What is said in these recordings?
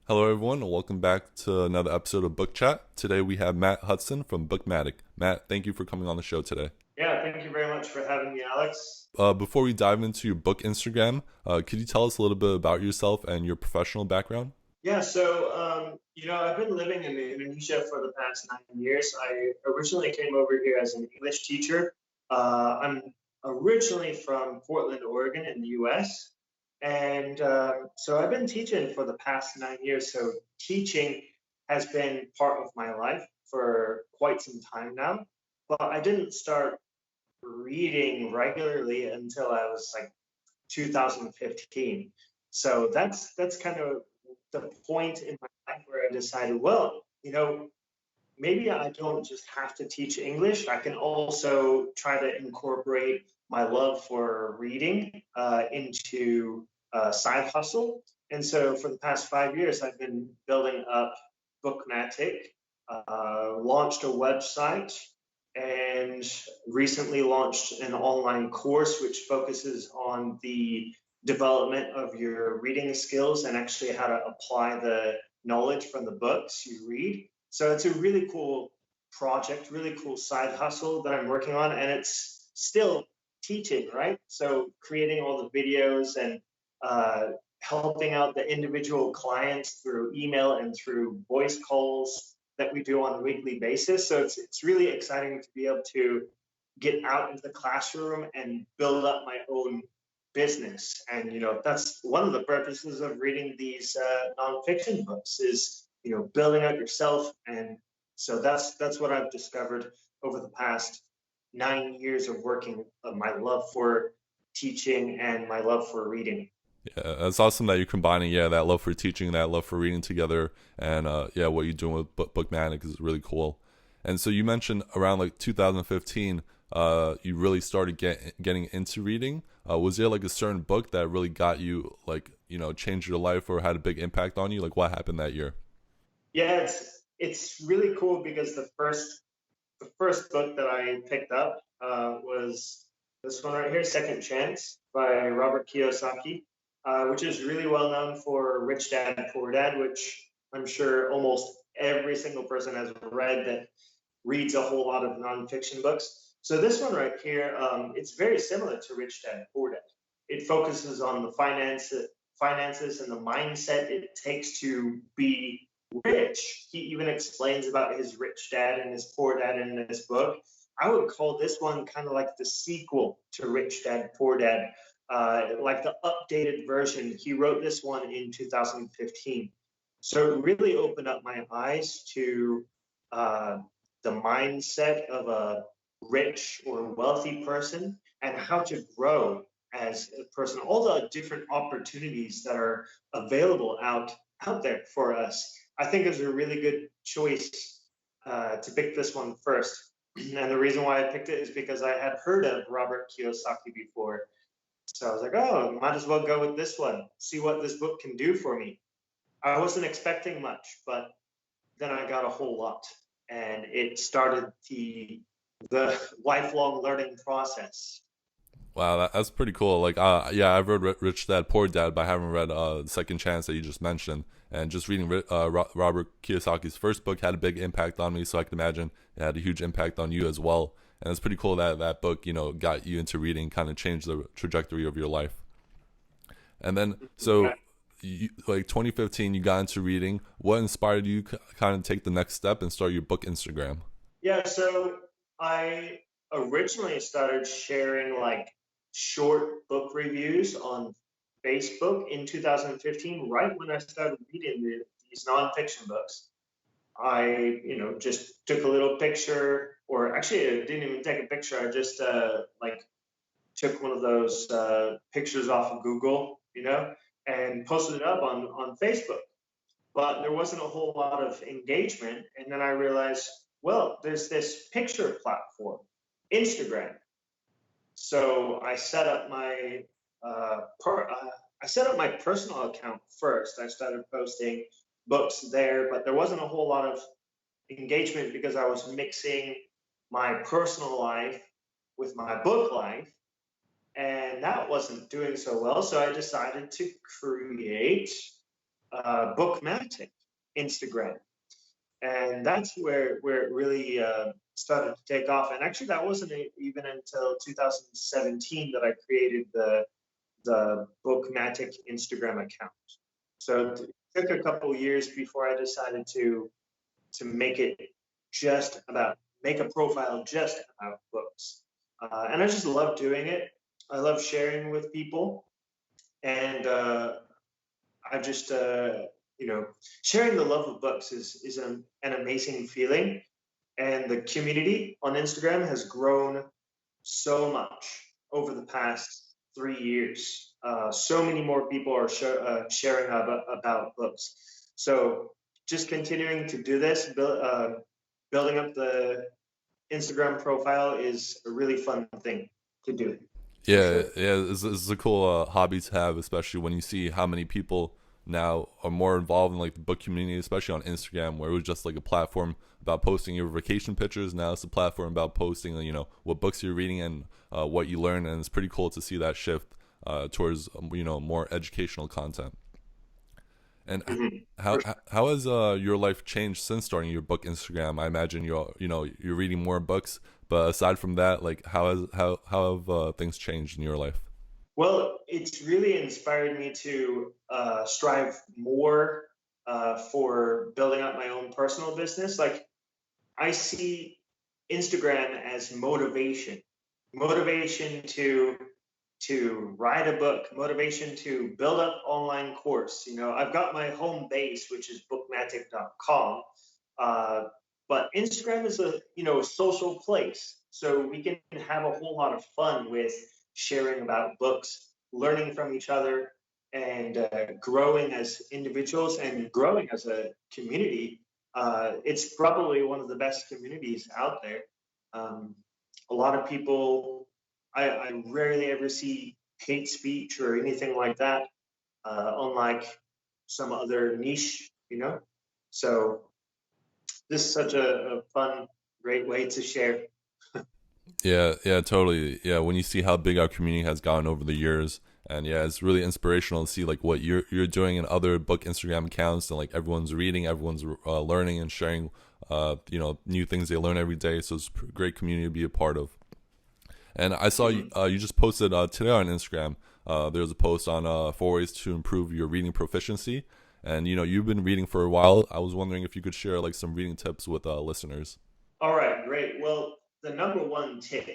Hello, everyone, and welcome back to another episode of Book Chat. Today we have Matt Hutson from BookMattic. Matt, thank you for coming on the show today. Yeah, thank you very much for having me, Alex. Before we dive into your book Instagram, could you tell us a little bit about yourself and your professional background? I've been living in Indonesia for the past 9 years. I originally came over here as an English teacher. I'm originally from Portland, Oregon, in the US. And so I've been teaching for the past 9 years. So teaching has been part of my life for quite some time now. But I didn't start reading regularly until I was like 2015. So that's kind of the point in my life where I decided, well, maybe I don't just have to teach English. I can also try to incorporate my love for reading into a side hustle. And so for the past 5 years, I've been building up BookMattic, launched a website, and recently launched an online course which focuses on the development of your reading skills and actually how to apply the knowledge from the books you read. So it's a really cool project, really cool side hustle that I'm working on, and it's still teaching, right? So creating all the videos and uh, helping out the individual clients through email and through voice calls that we do on a weekly basis. So it's really exciting to be able to get out into the classroom and build up my own business. And that's one of the purposes of reading these nonfiction books is building out yourself. And so that's what I've discovered over the past 9 years of working. My love for teaching and my love for reading. Yeah, it's awesome that you're combining, that love for teaching, that love for reading together, and what you're doing with BookMattic is really cool. And so you mentioned around like 2015, you really started getting into reading. Was there like a certain book that really got you, like, changed your life or had a big impact on you? Like, what happened that year? Yeah, it's really cool because the first book that I picked up was this one right here, Second Chance by Robert Kiyosaki, which is really well known for Rich Dad Poor Dad, which I'm sure almost every single person has read that reads a whole lot of nonfiction books. So this one right here, it's very similar to Rich Dad Poor Dad. It focuses on the finances and the mindset it takes to be rich. He even explains about his rich dad and his poor dad in this book. I would call this one kind of like the sequel to Rich Dad Poor Dad, like the updated version. He wrote this one in 2015. So it really opened up my eyes to uh, the mindset of a rich or wealthy person and how to grow as a person, all the different opportunities that are available out there for us. I think it was a really good choice to pick this one first. And the reason why I picked it is because I had heard of Robert Kiyosaki before. So I was like, oh, might as well go with this one, see what this book can do for me. I wasn't expecting much, but then I got a whole lot. And it started the lifelong learning process. Wow, that's pretty cool. Like, I've read Rich Dad Poor Dad, but I haven't read Second Chance that you just mentioned. And just reading Robert Kiyosaki's first book had a big impact on me, so I can imagine it had a huge impact on you as well. And it's pretty cool that that book, got you into reading, kind of changed the trajectory of your life. And then, Yeah. like 2015, you got into reading. What inspired you kind of take the next step and start your book Instagram? Yeah, so I originally started sharing like short book reviews on Facebook in 2015, right when I started reading these nonfiction books. I, just took a little picture, or actually, I didn't even take a picture. I just like took one of those pictures off of Google, and posted it up on Facebook. But there wasn't a whole lot of engagement. And then I realized, well, there's this picture platform, Instagram. So I set up my personal account first. I started posting books there, but there wasn't a whole lot of engagement because I was mixing my personal life with my book life, and that wasn't doing so well. So I decided to create BookMattic Instagram, and that's where it really started to take off. And actually, that wasn't even until 2017 that I created the BookMattic Instagram account. So it took a couple years before I decided to make it just about make a profile just about books, and I just love doing it. I love sharing with people, and I just sharing the love of books is an amazing feeling, and the community on Instagram has grown so much over the past 3 years. So many more people are sharing about books. So just continuing to do this, building up the Instagram profile is a really fun thing to do, for Yeah, sure. yeah, it's a cool hobby to have, especially when you see how many people now are more involved in like the book community, especially on Instagram, where it was just like a platform about posting your vacation pictures. Now it's a platform about posting, what books you're reading and what you learn, and it's pretty cool to see that shift towards more educational content. And Mhm. how how has your life changed since starting your book Instagram? I imagine you're reading more books, but aside from that, like how have things changed in your life? Well, it's really inspired me to strive more for building up my own personal business. Like, I see Instagram as motivation, motivation to write a book, motivation to build up online course. I've got my home base, which is bookmatic.com, uh, but Instagram is a social place, so we can have a whole lot of fun with sharing about books, learning from each other, and growing as individuals and growing as a community. It's probably one of the best communities out there. Um, a lot of people, I rarely ever see hate speech or anything like that, unlike some other niche. So this is such a fun, great way to share. Yeah, yeah, totally. Yeah, when you see how big our community has gotten over the years, and yeah, it's really inspirational to see like what you're doing in other book Instagram accounts, and like everyone's reading, everyone's learning and sharing, new things they learn every day. So it's a great community to be a part of. And I saw Mhm. you just posted today on Instagram. There was a post on 4 ways to improve your reading proficiency, and you've been reading for a while. I was wondering if you could share like some reading tips with listeners. All right, great. Well, the number one tip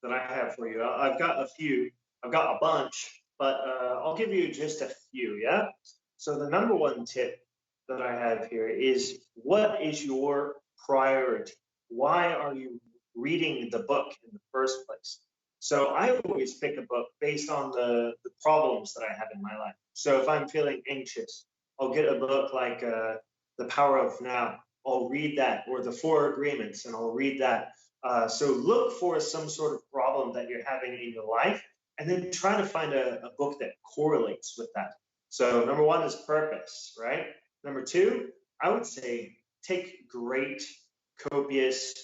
that I have for you, I've got a few, I've got a bunch, but I'll give you just a few, yeah? So, the number one tip that I have here is, what is your priority? Why are you reading the book in the first place? So, I always pick a book based on the problems that I have in my life. So, if I'm feeling anxious, I'll get a book like The Power of Now. I'll read that, or the Four Agreements, and I'll read that. So look for some sort of problem that you're having in your life, and then try to find a book that correlates with that. So number one is purpose, right? Number two, I would say take great, copious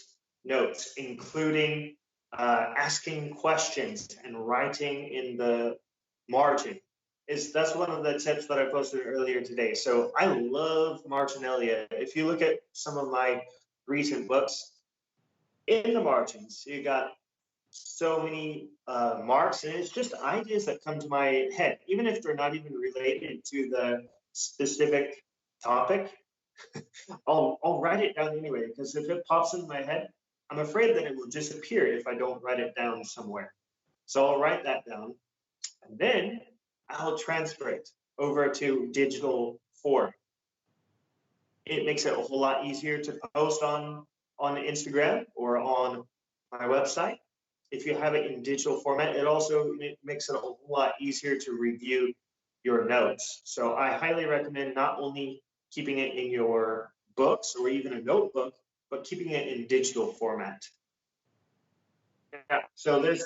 notes, including asking questions and writing in the margin. That's one of the tips that I posted earlier today. So I love marginalia. If you look at some of my recent books, in the margins, you got so many marks, and it's just ideas that come to my head, even if they're not even related to the specific topic. I'll write it down anyway, because if it pops in my head, I'm afraid that it will disappear if I don't write it down somewhere. So I'll write that down, and then I'll transfer it over to digital form. It makes it a whole lot easier to post on Instagram or on my website. If you have it in digital format, it makes it a whole lot easier to review your notes. So I highly recommend not only keeping it in your books or even a notebook, but keeping it in digital format. Yeah. So there's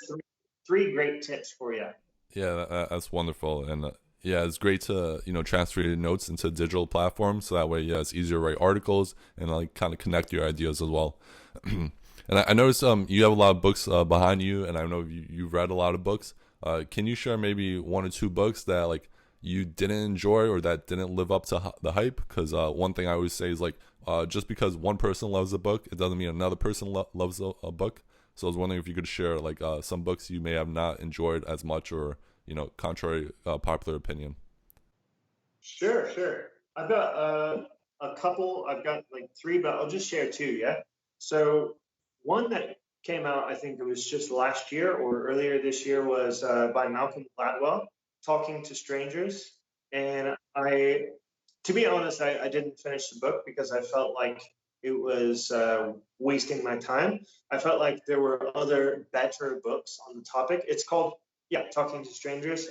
three great tips for you. Yeah, that's wonderful, and yeah, it's great to transfer your notes into digital platforms, so that way, yeah, it's easier to write articles and like kind of connect your ideas as well. And I noticed you have a lot of books behind you, and I know you've read a lot of books. Can you share maybe one or two books that like you didn't enjoy or that didn't live up to the hype? Because one thing I always say is like, just because one person loves a book, it doesn't mean another person loves a book. So I was wondering if you could share like some books you may have not enjoyed as much, or contrary popular opinion. Sure, sure. I've got a couple. I've got like three, but I'll just share two. Yeah. So one that came out, I think it was just last year or earlier this year, was by Malcolm Gladwell, "Talking to Strangers." And to be honest, I didn't finish the book because I felt like it was wasting my time. I felt like there were other better books on the topic. It's called, yeah, "Talking to Strangers."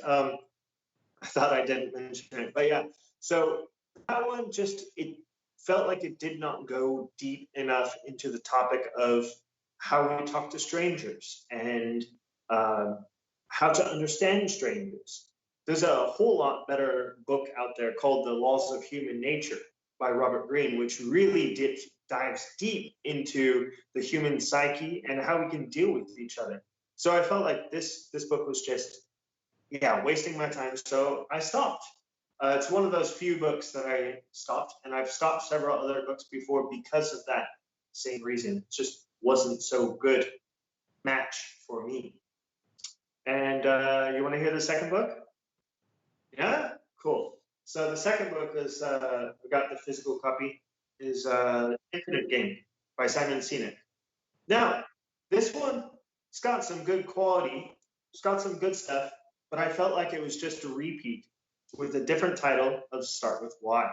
I thought I didn't mention it, but yeah. So that one just, it felt like it did not go deep enough into the topic of how we talk to strangers and uh, how to understand strangers. There's a whole lot better book out there called The Laws of Human Nature by Robert Greene, which really dives deep into the human psyche and how we can deal with each other. So I felt like this book was just, yeah, wasting my time. So I stopped. It's one of those few books that I stopped, and I've stopped several other books before because of that same reason. It just wasn't so good match for me. And you want to hear the second book? Yeah, cool. So the second book is, we got the physical copy, is Infinite Game by Simon Sinek. Now, this one, it's got some good quality, it's got some good stuff, but I felt like it was just a repeat with a different title of Start With Why.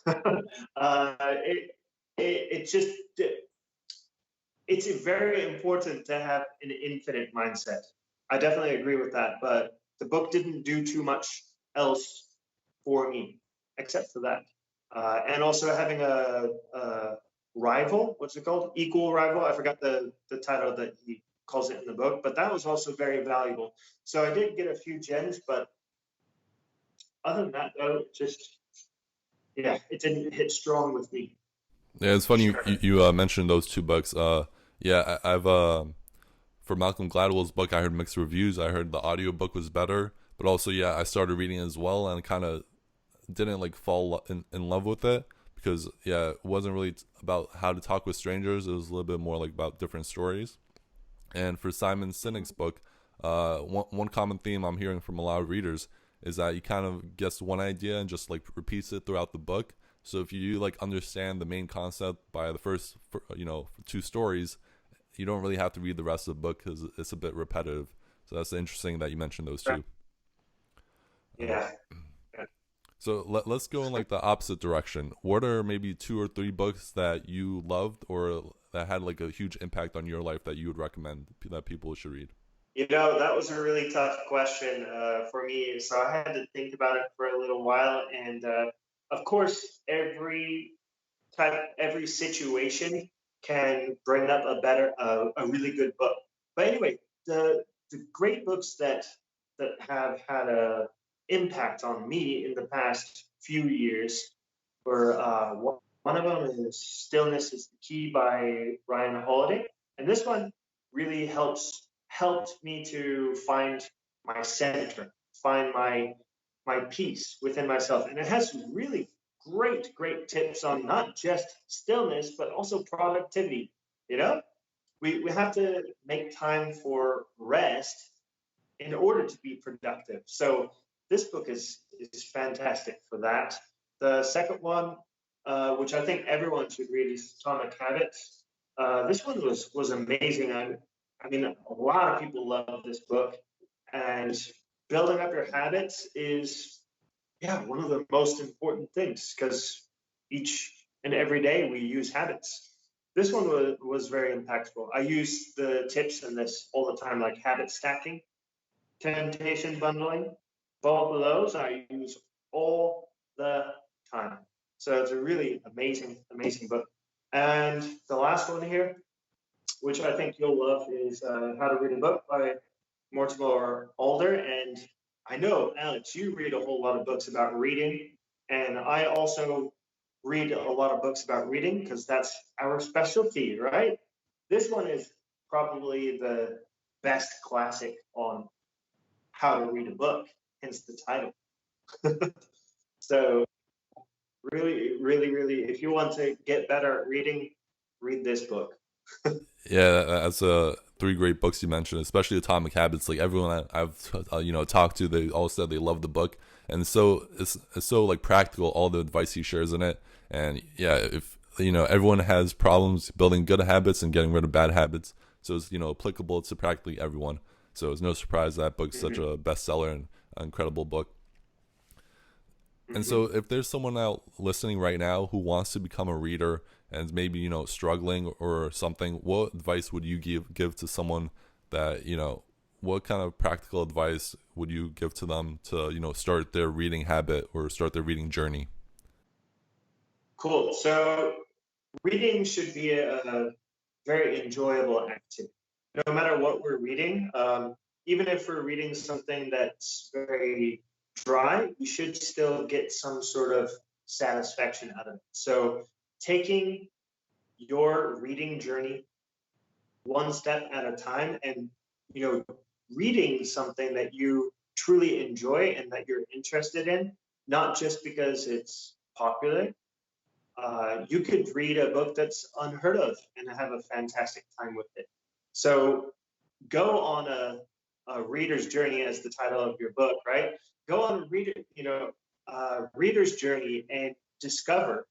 It, it just, it's very important to have an infinite mindset. I definitely agree with that, but the book didn't do too much else for me except for that. And also having a rival, what's it called? Equal rival. I forgot the title that he calls it in the book, but that was also very valuable. So I did get a few gems, but other than that, though, just, yeah, it didn't hit strong with me. Yeah, it's For funny sure. you mentioned those two books. Yeah, I've for Malcolm Gladwell's book, I heard mixed reviews. I heard the audiobook was better, but also yeah, I started reading it as well and kind of didn't like fall in love with it because yeah, it wasn't really about how to talk with strangers. It was a little bit more like about different stories. And for Simon Sinek's book, one common theme I'm hearing from a lot of readers is that he kind of gets one idea and just like repeats it throughout the book. So if you like understand the main concept by the first, two stories, you don't really have to read the rest of the book because it's a bit repetitive. So that's interesting that you mentioned those two. Uh, Yeah. so let's go in like the opposite direction. What are maybe two or three books that you loved or that had like a huge impact on your life that you would recommend that people should read? That was a really tough question for me. So I had to think about it for a little while. And of course, every situation can bring up a really good book. But anyway, the great books that have had a impact on me in the past few years were one of them is "Stillness Is the Key" by Ryan Holiday, and this one really helped me to find my center, find my peace within myself, and it has really great tips on not just stillness but also productivity. You know, we have to make time for rest in order to be productive. So this book is fantastic for that. The second one, which I think everyone should read, is Atomic Habits. This one was amazing. I mean, a lot of people love this book, and building up your habits is, yeah, one of the most important things because each and every day we use habits. This one was very impactful. I use the tips in this all the time, like habit stacking, temptation bundling. Both of those I use all the time. So it's a really amazing book. And the last one here, which I think you'll love, is How to Read a Book by Mortimer Alder. And I know, Alex, you read a whole lot of books about reading. And I also read a lot of books about reading because that's our specialty, right? This one is probably the best classic on how to read a book, hence the title. So really, really, really, if you want to get better at reading, read this book. Yeah, that's three great books you mentioned, especially Atomic Habits. Like everyone I've talked to, they all said they love the book, and so it's so like practical. All the advice he shares in it, and yeah, if everyone has problems building good habits and getting rid of bad habits, so it's applicable to practically everyone. So it's no surprise that book's such Hmm. a bestseller and an incredible book. And Hmm. so, if there's someone out listening right now who wants to become a reader and maybe struggling or something, what advice would you give to someone that What kind of practical advice would you give to them to start their reading habit or start their reading journey? Cool. So reading should be a very enjoyable activity. No matter what we're reading, even if we're reading something that's very dry, we should still get some sort of satisfaction out of it. So taking your reading journey one step at a time and you know reading something that you truly enjoy and that you're interested in, not just because it's popular. You could read a book that's unheard of and have a fantastic time with it. So go on a reader's journey, as the title of your book, right? Go on a reader's journey and discover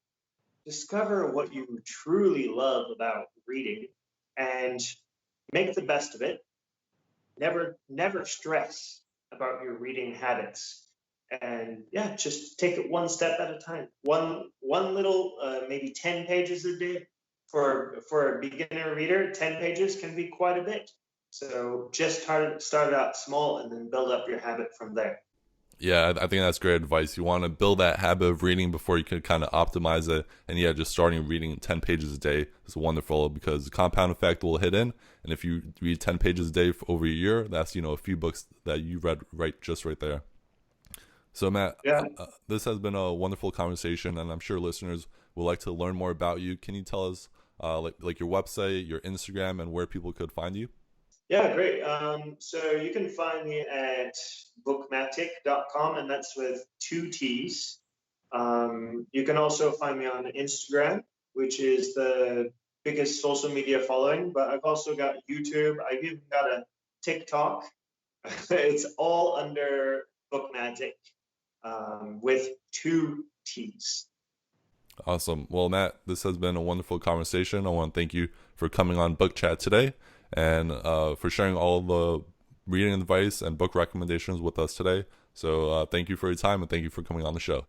what you truly love about reading, and make the best of it. Never stress about your reading habits, and yeah, just take it one step at a time. One little, maybe 10 pages a day. For a beginner reader, 10 pages can be quite a bit. So just start out small and then build up your habit from there. Yeah, I think that's great advice. You want to build that habit of reading before you can kind of optimize it. And yeah, just starting reading 10 pages a day is wonderful because the compound effect will hit in. And if you read 10 pages a day for over a year, that's, a few books that you read right there. So, Matt, Yeah. this has been a wonderful conversation, and I'm sure listeners would like to learn more about you. Can you tell us, like your website, your Instagram, and where people could find you? Yeah, great. So you can find me at bookmattic.com, and that's with two T's. You can also find me on Instagram, which is the biggest social media following, but I've also got YouTube. I've even got a TikTok. It's all under BookMattic, with two T's. Awesome. Well, Matt, this has been a wonderful conversation. I want to thank you for coming on Book Chat today and for sharing all the reading advice and book recommendations with us today. So, thank you for your time and thank you for coming on the show.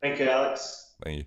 Thank you, Alex. Thank you.